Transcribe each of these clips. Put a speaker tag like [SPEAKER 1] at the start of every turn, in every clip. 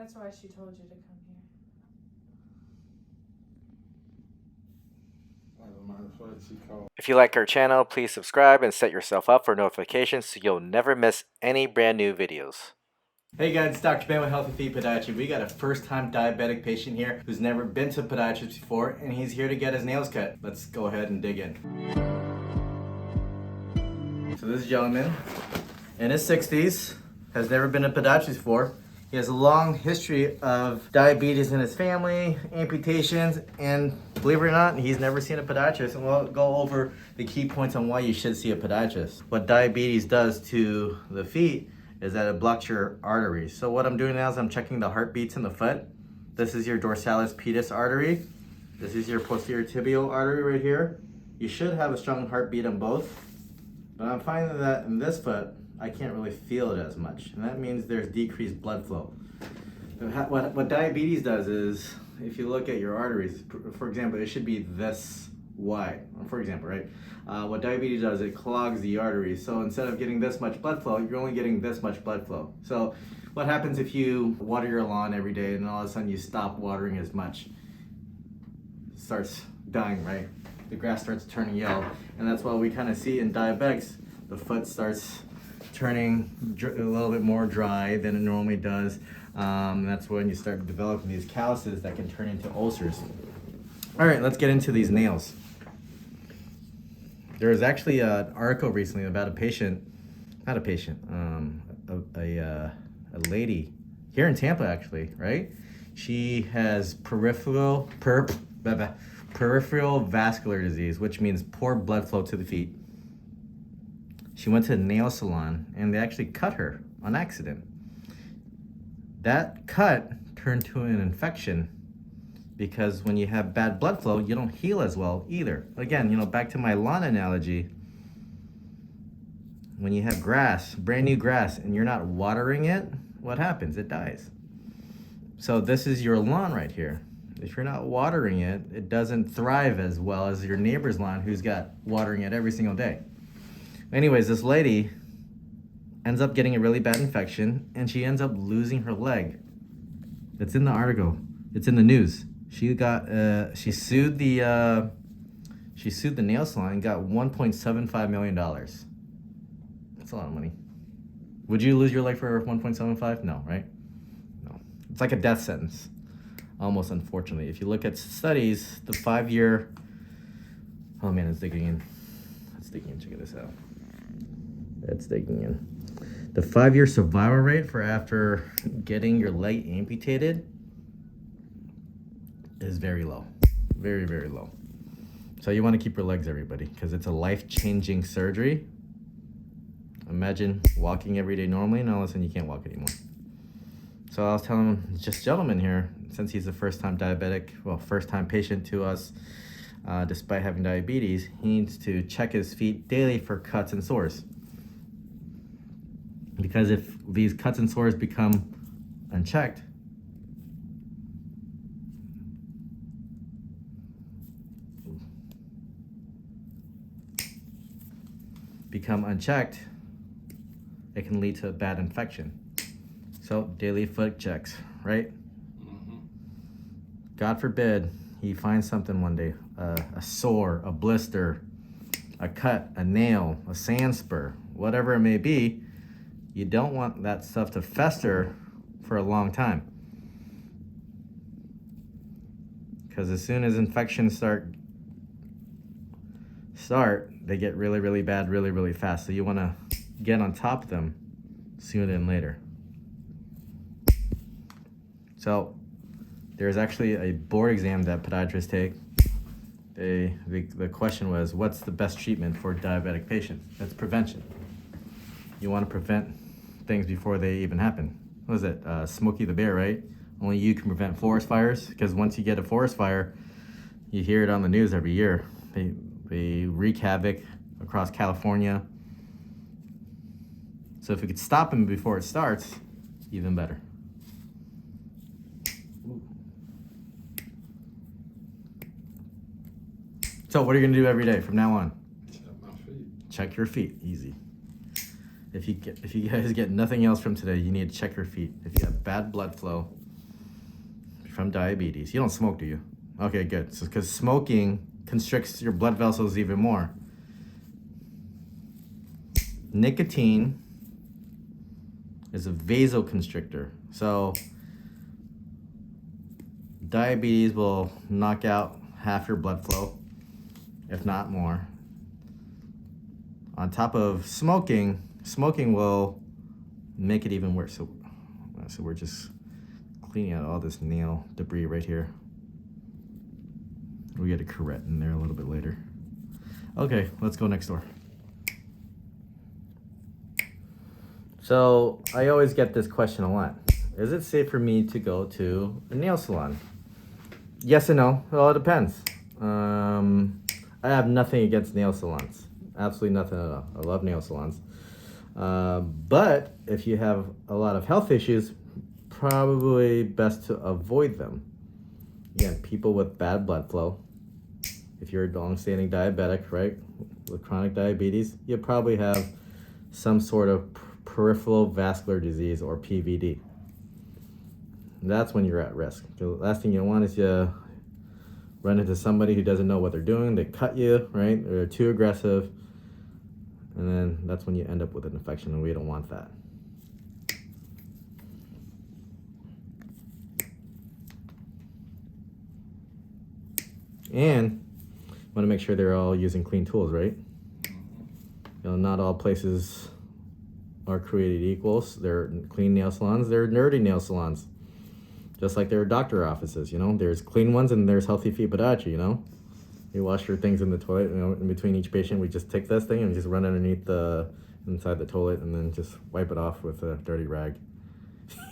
[SPEAKER 1] That's why she told you to come here.
[SPEAKER 2] If you like our channel, please subscribe and set yourself up for notifications so you'll never miss any brand new videos. Hey guys, it's Dr. Ben with Healthy Feet Podiatry. We got a first-time diabetic patient here who's never been to a podiatrist before, and he's here to get his nails cut. Let's go ahead and dig in. So this gentleman, in his 60s, has never been to a podiatrist before. He has a long history of diabetes in his family, amputations, and believe it or not, he's never seen a podiatrist. And we'll go over the key points on why you should see a podiatrist. What diabetes does to the feet is that it blocks your arteries. So what I'm doing now is I'm checking the heartbeats in the foot. This is your dorsalis pedis artery. This is your posterior tibial artery right here. You should have a strong heartbeat on both, but I'm finding that in this foot, I can't really feel it as much. And that means there's decreased blood flow. What diabetes does is, if you look at your arteries, for example, it should be this wide, for example, right? What diabetes does, it clogs the arteries. So instead of getting this much blood flow, you're only getting this much blood flow. So what happens if you water your lawn every day and all of a sudden you stop watering as much? It starts dying, right? The grass starts turning yellow. And that's what we kind of see in diabetics. The foot starts turning a little bit more dry than it normally does. That's when you start developing these calluses that can turn into ulcers. All right, let's get into these nails. There was actually an article recently about a patient, not a patient, a lady here in Tampa actually, right? She has peripheral vascular disease, which means poor blood flow to the feet. She went to a nail salon and they actually cut her on accident. That cut turned to an infection because when you have bad blood flow, you don't heal as well either. Again, back to my lawn analogy, when you have grass, brand new grass, and you're not watering it, what happens? It dies. So this is your lawn right here. If you're not watering it, it doesn't thrive as well as your neighbor's lawn who's got watering it every single day. Anyways, this lady ends up getting a really bad infection and she ends up losing her leg. It's in the article. It's in the news. She sued the nail salon and got $1.75 million. That's a lot of money. Would you lose your leg for 1.75? No, right? No. It's like a death sentence, almost, unfortunately. If you look at studies, the 5-year, oh man, it's digging in. Let's dig in, check this out. It's digging in. The 5-year survival rate for after getting your leg amputated is very low. Very, very low. So you want to keep your legs, everybody, because it's a life-changing surgery. Imagine walking every day normally and all of a sudden you can't walk anymore. So I was telling this gentleman here, since he's a first-time diabetic, well, first-time patient to us, despite having diabetes, he needs to check his feet daily for cuts and sores. Because if these cuts and sores become unchecked, it can lead to a bad infection. So daily foot checks, right? Mm-hmm. God forbid he finds something one day, a sore, a blister, a cut, a nail, a sand spur, whatever it may be. You don't want that stuff to fester for a long time. Because as soon as infections start, they get really, really bad, really, really fast. So you want to get on top of them sooner than later. So there's actually a board exam that podiatrists take. The question was, what's the best treatment for diabetic patients? That's prevention. You want to prevent things before they even happen. What is it? Smokey the Bear, right? Only you can prevent forest fires, because once you get a forest fire, you hear it on the news every year. They wreak havoc across California. So if we could stop them before it starts, even better. So what are you gonna do every day from now on?
[SPEAKER 3] Check my feet.
[SPEAKER 2] Check your feet, easy. If you guys get nothing else from today, you need to check your feet. If you have bad blood flow, from diabetes. You don't smoke, do you? Okay, good. So, because smoking constricts your blood vessels even more. Nicotine is a vasoconstrictor. So diabetes will knock out half your blood flow, if not more. On top of smoking will make it even worse. So we're just cleaning out all this nail debris right here. We get a curette in there a little bit later. Okay, let's go next door. So I always get this question a lot. Is it safe for me to go to a nail salon? Yes and no. It all depends. I have nothing against nail salons. Absolutely nothing at all. I love nail salons. But if you have a lot of health issues, probably best to avoid them. Again, people with bad blood flow. If you're a long-standing diabetic, right, with chronic diabetes, you probably have some sort of peripheral vascular disease, or PVD. That's when you're at risk. The last thing you want is you run into somebody who doesn't know what they're doing. They cut you, right? They're too aggressive. And then that's when you end up with an infection, and we don't want that. And you want to make sure they're all using clean tools, right? Not all places are created equals. They're clean nail salons, they're nerdy nail salons. Just like there are doctor offices, there's clean ones and there's healthy feet podiatry, You wash your things in the toilet, in between each patient, we just take this thing and just run underneath inside the toilet and then just wipe it off with a dirty rag.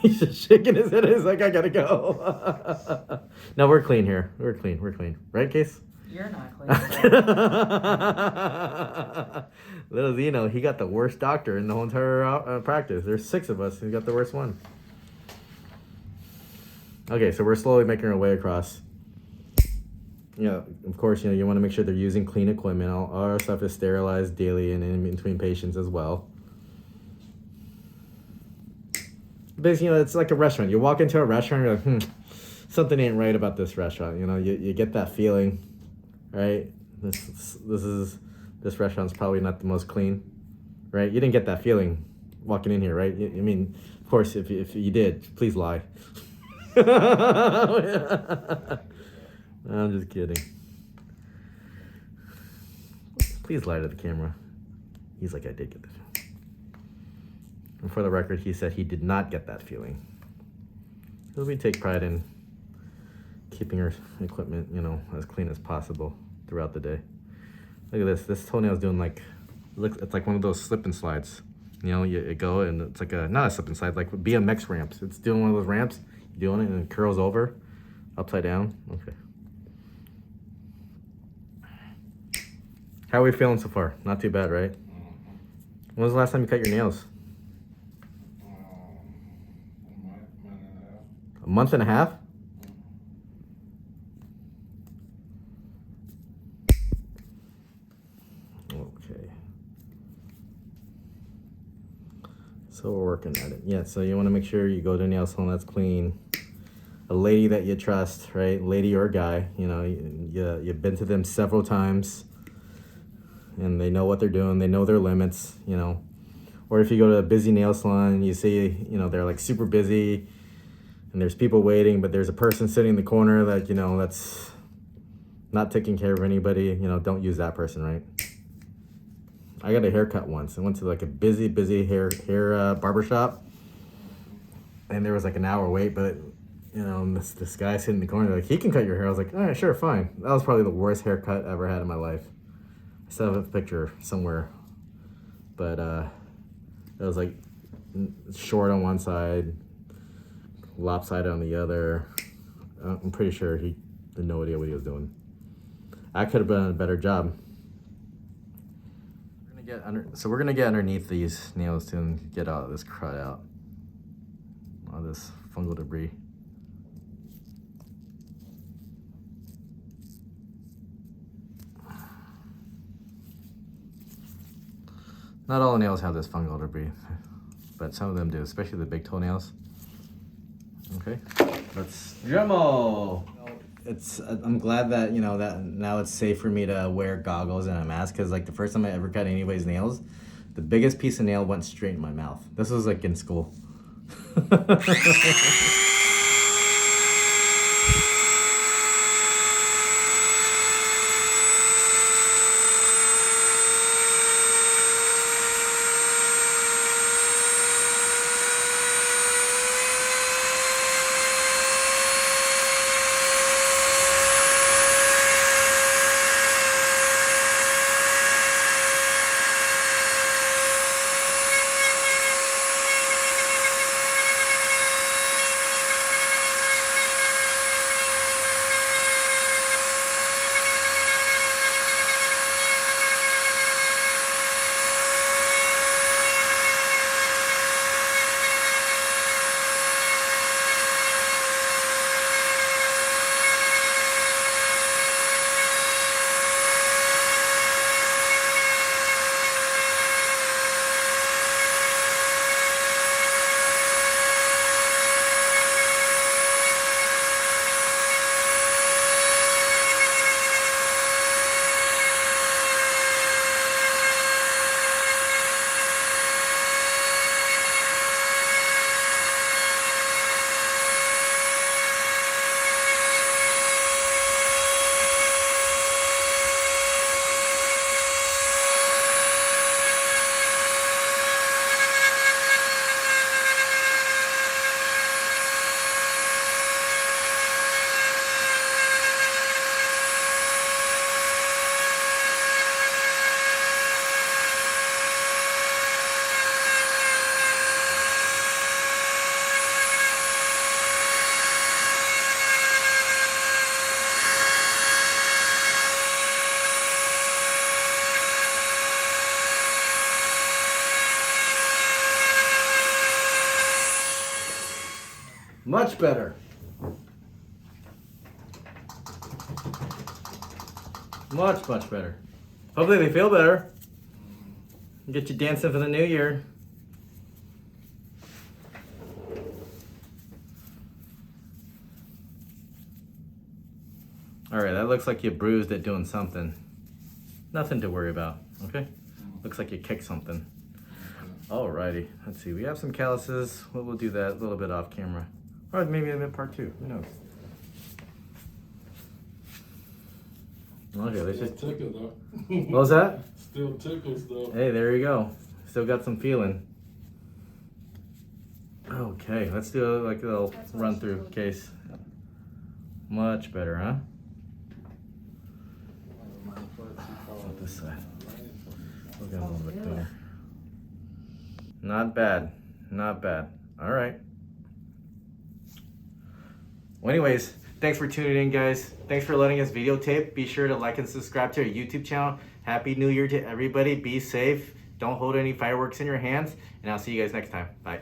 [SPEAKER 2] He's just shaking his head. He's like, I gotta go. No, we're clean here. We're clean. Right, Case?
[SPEAKER 1] You're not clean.
[SPEAKER 2] Little does he know, he got the worst doctor in the whole entire practice. There's 6 of us. He got the worst one. Okay, so we're slowly making our way across. Of course, you want to make sure they're using clean equipment. All our stuff is sterilized daily and in between patients as well. But it's like a restaurant. You walk into a restaurant, you're like, something ain't right about this restaurant. You get that feeling, right? This restaurant's probably not the most clean, right? You didn't get that feeling walking in here, right? Of course, if you did, please lie. I'm just kidding. Please lie to the camera. He's like, I did get that feeling. And for the record, he said he did not get that feeling. So we take pride in keeping our equipment, as clean as possible throughout the day. Look at this. This toenail's doing it's like one of those slip and slides. You go and it's like not a slip and slide, like BMX ramps. It's doing one of those ramps. You're doing it and it curls over, upside down. Okay. How are we feeling so far? Not too bad, right? When was the last time you cut your nails? A month and a half? Okay. So we're working at it. Yeah, so you want to make sure you go to a nail salon that's clean. A lady that you trust, right? Lady or guy, you've been to them several times and they know what they're doing. They know their limits, Or if you go to a busy nail salon and you see, they're like super busy and there's people waiting, but there's a person sitting in the corner that, that's not taking care of anybody, don't use that person, right? I got a haircut once. I went to like a busy hair barbershop and there was like an hour wait, but this guy sitting in the corner, like, he can cut your hair. I was like, all right, sure, fine. That was probably the worst haircut I ever had in my life. I still have a picture somewhere, but it was like short on one side, lopsided on the other. I'm pretty sure he had no idea what he was doing. I could have done a better job. We're gonna get underneath these nails too and get all this crud out, all this fungal debris. Not all nails have this fungal debris, but some of them do, especially the big toenails. Okay, Let's drumroll. I'm glad that, you know, that now it's safe for me to wear goggles and a mask, because like the first time I ever cut anybody's nails, the biggest piece of nail went straight in my mouth. This was like in school. Much better. Much better. Hopefully they feel better. Get you dancing for the new year. All right, that looks like you bruised it doing something. Nothing to worry about, okay? Looks like you kicked something. Alrighty, let's see. We have some calluses. We'll do that a little bit off camera. Or maybe a bit part 2, who knows? Okay, let's just...
[SPEAKER 1] Tickle,
[SPEAKER 2] what was that?
[SPEAKER 1] Still tickles though.
[SPEAKER 2] Hey, there you go. Still got some feeling. Okay, let's do like a little run through case. Much better, huh? Flip this side. We'll get a little bit cleaner. Not bad. Not bad. All right. Well, anyways, thanks for tuning in, guys. Thanks for letting us videotape. Be sure to like and subscribe to our YouTube channel. Happy New Year to everybody. Be safe. Don't hold any fireworks in your hands. And I'll see you guys next time. Bye.